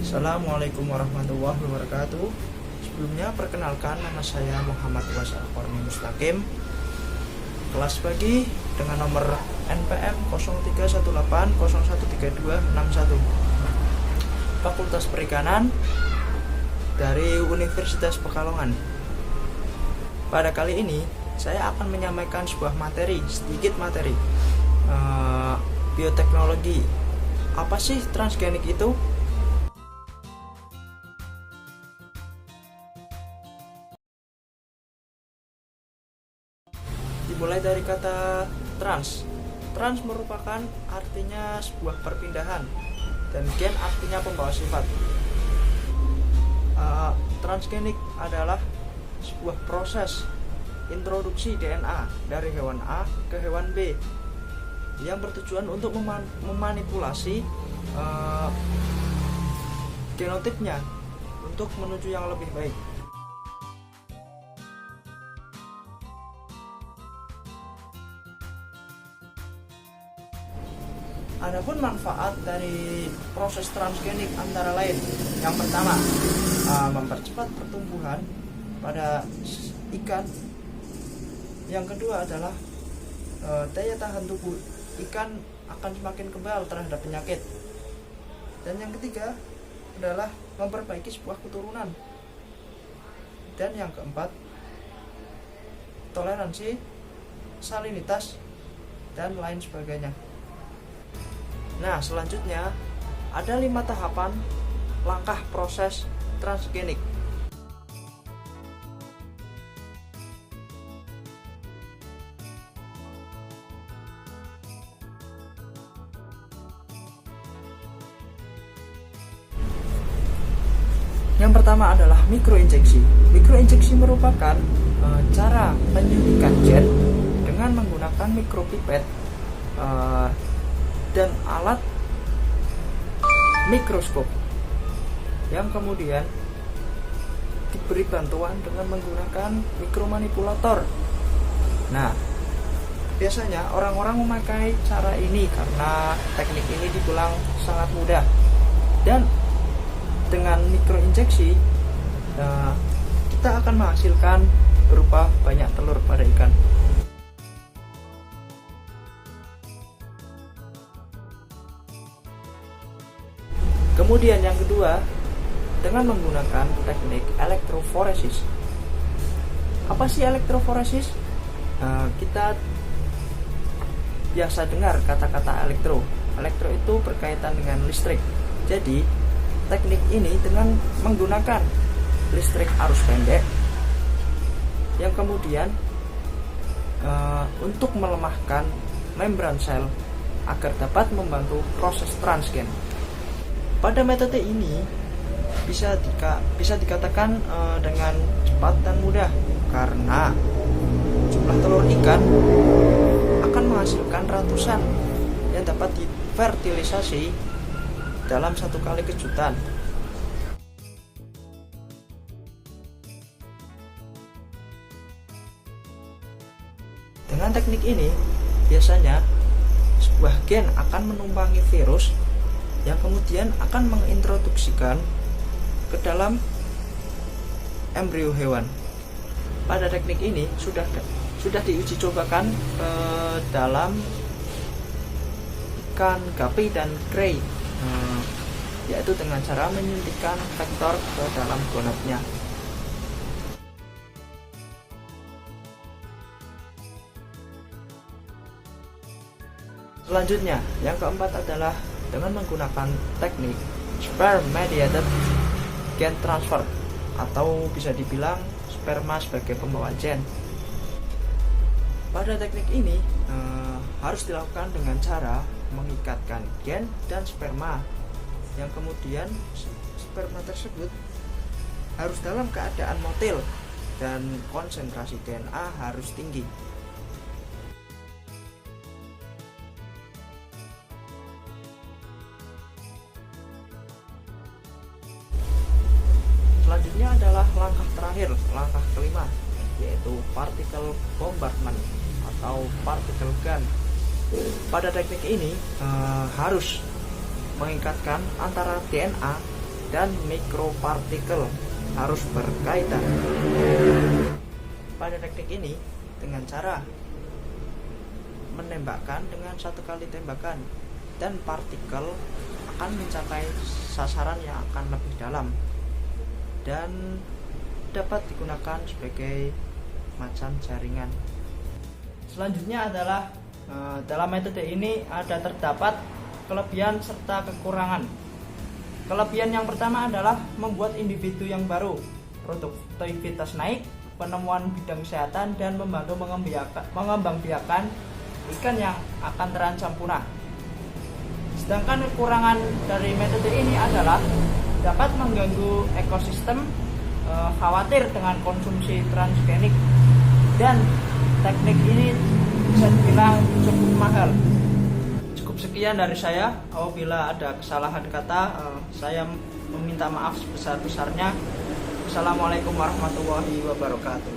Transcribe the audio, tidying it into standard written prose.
Assalamualaikum warahmatullahi wabarakatuh. Sebelumnya perkenalkan, nama saya Muhammad Wasal Korni Mustaqim, kelas pagi dengan nomor NPM 0318013261, Fakultas Perikanan dari Universitas Pekalongan. Pada kali ini saya akan menyampaikan sebuah sedikit materi bioteknologi. Apa sih transgenik itu? Dimulai dari kata trans. Trans merupakan artinya sebuah perpindahan, dan gen artinya pembawa sifat. Transgenik adalah sebuah proses introduksi DNA dari hewan A ke hewan B yang bertujuan untuk memanipulasi genotipnya untuk menuju yang lebih baik. Adapun manfaat dari proses transgenik antara lain, yang pertama, mempercepat pertumbuhan pada ikan. Yang kedua adalah daya tahan tubuh ikan akan semakin kebal terhadap penyakit. Dan yang ketiga adalah memperbaiki sebuah keturunan. Dan yang keempat, toleransi, salinitas, dan lain sebagainya. Nah, selanjutnya ada 5 tahapan langkah proses transgenik. Yang pertama adalah mikroinjeksi. Mikroinjeksi merupakan cara penyuntikan gen dengan menggunakan mikropipet dan alat mikroskop yang kemudian diberi bantuan dengan menggunakan mikromanipulator. Nah, biasanya orang-orang memakai cara ini karena teknik ini dibilang sangat mudah, dan dengan mikroinjeksi kita akan menghasilkan berupa banyak telur pada ikan. Kemudian yang kedua, dengan menggunakan teknik elektroforesis. Apa sih elektroforesis? Kita biasa dengar kata-kata elektro. Elektro itu berkaitan dengan listrik. Jadi, teknik ini dengan menggunakan listrik arus pendek yang kemudian untuk melemahkan membran sel agar dapat membantu proses transgen. Pada metode ini bisa dikatakan dengan cepat dan mudah karena jumlah telur ikan akan menghasilkan ratusan yang dapat difertilisasi dalam satu kali kejutan. Dengan teknik ini biasanya sebuah gen akan menumpangi virus yang kemudian akan mengintroduksikan ke dalam embrio hewan. Pada teknik ini sudah diuji cobakan dalam ikan gapi dan krei, yaitu dengan cara menyuntikkan vektor ke dalam gonadnya. Selanjutnya, yang keempat adalah dengan menggunakan teknik sperm-mediated gen transfer, atau bisa dibilang sperma sebagai pembawa gen. Pada teknik ini harus dilakukan dengan cara mengikatkan gen dan sperma, yang kemudian sperma tersebut harus dalam keadaan motil dan konsentrasi DNA harus tinggi. Selanjutnya adalah langkah terakhir, langkah kelima, yaitu particle bombardment atau particle gun. Pada teknik ini harus mengikatkan antara DNA dan mikropartikel harus berkaitan. Pada teknik ini dengan cara menembakkan dengan satu kali tembakan, dan partikel akan mencapai sasaran yang akan lebih dalam dan dapat digunakan sebagai macam jaringan. Selanjutnya adalah dalam metode ini terdapat kelebihan serta kekurangan. Kelebihan yang pertama adalah membuat individu yang baru, produktivitas naik, penemuan bidang kesehatan, dan membantu mengembangbiakan ikan yang akan terancam punah. Sedangkan kekurangan dari metode ini adalah dapat mengganggu ekosistem, khawatir dengan konsumsi transgenik, dan teknik ini bisa dibilang cukup mahal. Cukup sekian dari saya. Apabila ada kesalahan kata, saya meminta maaf sebesar-besarnya. Assalamualaikum warahmatullahi wabarakatuh.